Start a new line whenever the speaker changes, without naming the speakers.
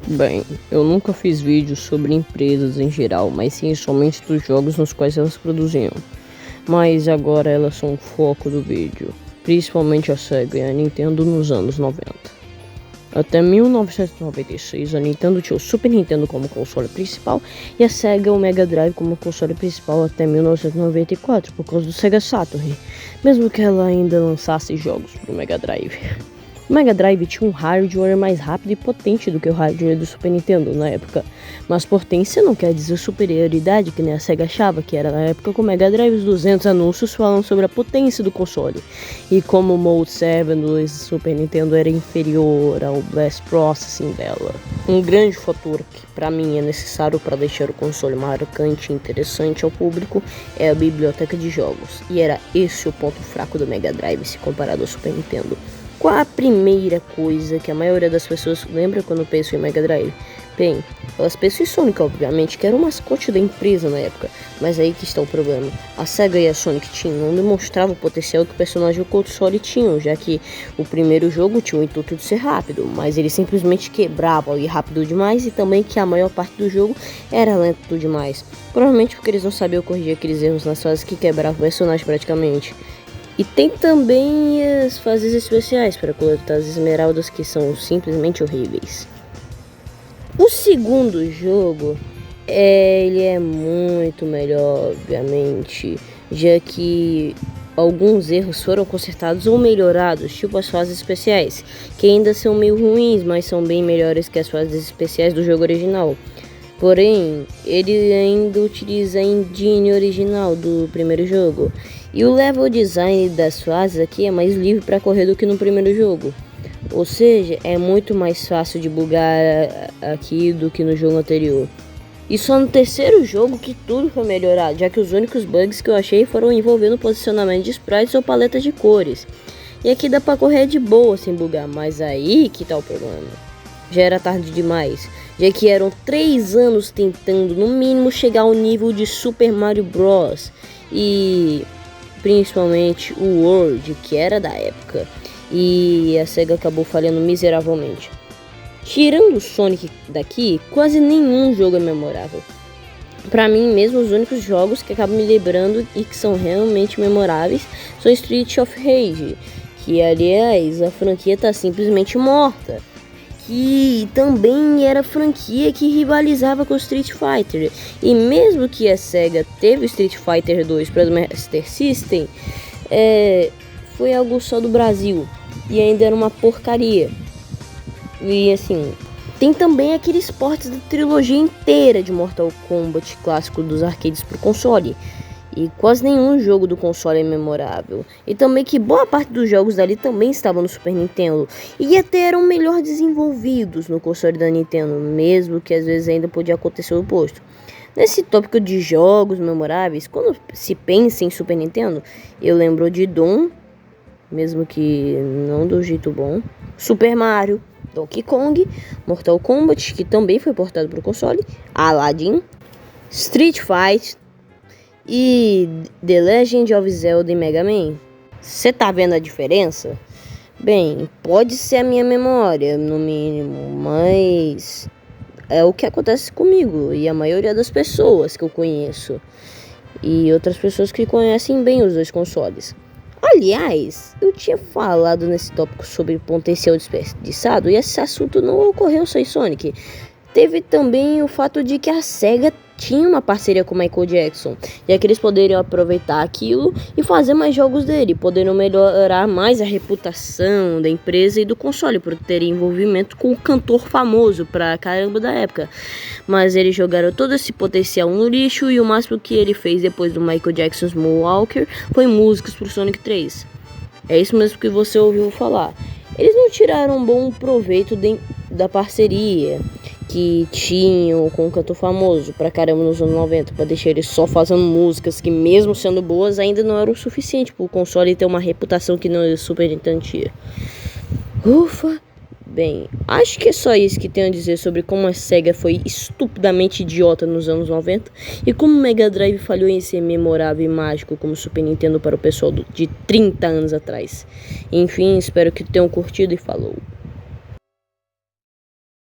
Bem, eu nunca fiz vídeos sobre empresas em geral, mas sim somente dos jogos nos quais elas produziam. Mas agora elas são o foco do vídeo, principalmente a Sega e a Nintendo nos anos 90. Até 1996, a Nintendo tinha o Super Nintendo como console principal e a Sega o Mega Drive como console principal até 1994, por causa do Sega Saturn, mesmo que ela ainda lançasse jogos para o Mega Drive. O Mega Drive tinha um hardware mais rápido e potente do que o hardware do Super Nintendo na época, mas potência não quer dizer superioridade, que nem a Sega achava que era na época. Com o Mega Drive. Os 200 anúncios falam sobre a potência do console e como o Mode 7 do Super Nintendo era inferior ao Blast Processing dela. Um grande fator que para mim é necessário para deixar o console marcante e interessante ao público é a biblioteca de jogos, e era esse o ponto fraco do Mega Drive se comparado ao Super Nintendo. Qual a primeira coisa que a maioria das pessoas lembra quando pensa em Mega Drive? Bem, elas pensam em Sonic, obviamente, que era o mascote da empresa na época, mas aí que está o problema. A Sega e a Sonic Team não demonstravam o potencial que o personagem do console tinham, já que o primeiro jogo tinha o intuito de ser rápido, mas ele simplesmente quebrava ali rápido demais, e também que a maior parte do jogo era lento demais. Provavelmente porque eles não sabiam corrigir aqueles erros nas fases que quebravam o personagem praticamente. E tem também as fases especiais para coletar as esmeraldas, que são simplesmente horríveis. O segundo jogo, ele é muito melhor, obviamente, já que alguns erros foram consertados ou melhorados, tipo as fases especiais, que ainda são meio ruins, mas são bem melhores que as fases especiais do jogo original. Porém, ele ainda utiliza a engine original do primeiro jogo. E o level design das fases aqui é mais livre para correr do que no primeiro jogo. Ou seja, é muito mais fácil de bugar aqui do que no jogo anterior. E só no terceiro jogo que tudo foi melhorado, já que os únicos bugs que eu achei foram envolvendo posicionamento de sprites ou paletas de cores. E aqui dá para correr de boa sem bugar, mas aí que tá o problema. Já era tarde demais, já que eram 3 anos tentando no mínimo chegar ao nível de Super Mario Bros. E principalmente o World, que era da época, e a Sega acabou falhando miseravelmente. Tirando o Sonic daqui, quase nenhum jogo é memorável. Pra mim mesmo, os únicos jogos que acabam me lembrando e que são realmente memoráveis são Street of Rage, que aliás a franquia tá simplesmente morta, que também era franquia que rivalizava com o Street Fighter. E mesmo que a Sega teve o Street Fighter 2 para o Master System, foi algo só do Brasil e ainda era uma porcaria. E assim, tem também aqueles portes da trilogia inteira de Mortal Kombat clássico dos arcades pro console, e quase nenhum jogo do console é memorável. E também que boa parte dos jogos dali também estavam no Super Nintendo, e até eram melhor desenvolvidos no console da Nintendo, mesmo que às vezes ainda podia acontecer o oposto. Nesse tópico de jogos memoráveis, quando se pensa em Super Nintendo, eu lembro de Doom, mesmo que não do jeito bom, Super Mario, Donkey Kong, Mortal Kombat, que também foi portado para o console, Aladdin, Street Fighter e The Legend of Zelda e Mega Man. Você tá vendo a diferença? Bem, pode ser a minha memória, no mínimo, mas é o que acontece comigo e a maioria das pessoas que eu conheço, e outras pessoas que conhecem bem os dois consoles. Aliás, eu tinha falado nesse tópico sobre potencial desperdiçado, e esse assunto não ocorreu só em Sonic. Teve também o fato de que a Sega tinha uma parceria com o Michael Jackson, já que eles poderiam aproveitar aquilo e fazer mais jogos dele, podendo melhorar mais a reputação da empresa e do console por ter envolvimento com o cantor famoso pra caramba da época. Mas eles jogaram todo esse potencial no lixo, e o máximo que ele fez depois do Michael Jackson's Moonwalker foi músicas pro Sonic 3. É isso mesmo que você ouviu falar. Eles não tiraram um bom proveito da parceria que tinham com um cantor famoso pra caramba nos anos 90, pra deixar ele só fazendo músicas que, mesmo sendo boas, ainda não era o suficiente pro console ter uma reputação que não é Super Nintendo tinha. Ufa! Bem, acho que é só isso que tenho a dizer sobre como a Sega foi estupidamente idiota nos anos 90 e como o Mega Drive falhou em ser memorável e mágico como o Super Nintendo para o pessoal de 30 anos atrás. Enfim, espero que tenham curtido e falou!